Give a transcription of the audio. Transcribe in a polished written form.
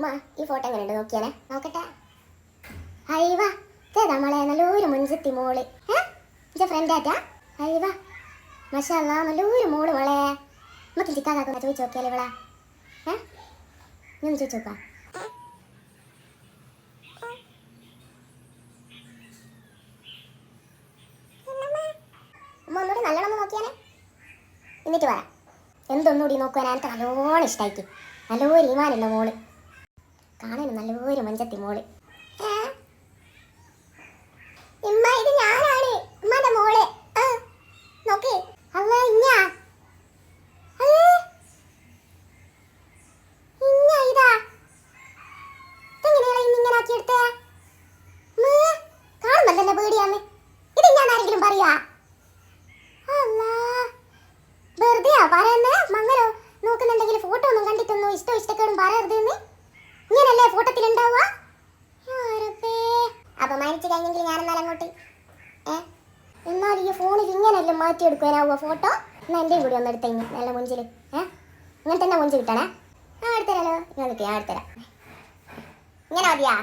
ഉമ്മ ഈ ഫോട്ടോ എങ്ങനെയുണ്ട് നോക്കിയാലേ നോക്കട്ടെ. അയ്യവാ ചേതാ മോളെ നല്ലൊരു മുഞ്ചത്തി മോള്. ഫ്രണ്ട് ആറ്റാ. അയ്യവാ മഷാല്ലാ നല്ലൊരു മോള് മോളെ. നമുക്ക് ചിക്കാക്കാക്കുന്ന ചോദിച്ചു നോക്കിയാലേ ഇവളാ. ഞാൻ ചോദിച്ചു നോക്കാം. ഉമ്മ ഒന്നുകൂടി നല്ലോണം നോക്കിയാലേ എന്നിട്ട് പറയാം. എന്തൊന്നുകൂടി നോക്കുവാൻ എനിക്ക് നല്ലോണം ഇഷ്ടമായിട്ട്. നല്ലൊരു ഈമാനുള്ള മോള്, കാണാൻ നല്ലൊരു മഞ്ചത്തി മോള്. ഇമ്മ ഇത് ഞാനാണ് ഉമ്മന്റെ മോള്. നോക്ക് അല്ല ഇഞ്ഞാ ഇതാ എങ്ങനെയാണ് ഇങ്ങനെ ആക്കിയെടുത്തേ? കാണുമ്പോൾ തന്നെ പേടിയാന്ന്. ഇത് ഞാൻ ആരെങ്കിലും പറയാ? വെറുതെയാ പറയുന്നേ? മങ്ങലോ നോക്കുന്നുണ്ടെങ്കിൽ ഫോട്ടോ ഒന്നും കണ്ടിട്ടൊന്നും ഇഷ്ടക്കേടും പറയരുതെന്ന്. ഇങ്ങനല്ലേ ഫോട്ടോത്തിൽ ഉണ്ടാവുക? അപ്പൊ മരിച്ചു കഴിഞ്ഞെങ്കിൽ ഞാനെന്നാൽ അങ്ങോട്ട് എന്നാൽ ഈ ഫോണിൽ ഇങ്ങനെയല്ലേ മാറ്റിയെടുക്കാനാവുക ഫോട്ടോ? എന്നാൽ എൻ്റെയും കൂടി ഒന്ന് എടുത്തേങ്ങി നല്ല മുഞ്ചിൽ. ഇങ്ങനെ തന്നെ മുഞ്ച് കിട്ടണേ. എടുത്തരാലോ. ഞാൻ നിൽക്കുക, ഞാൻ എടുത്തരാം. ഇങ്ങനെ മതിയാ?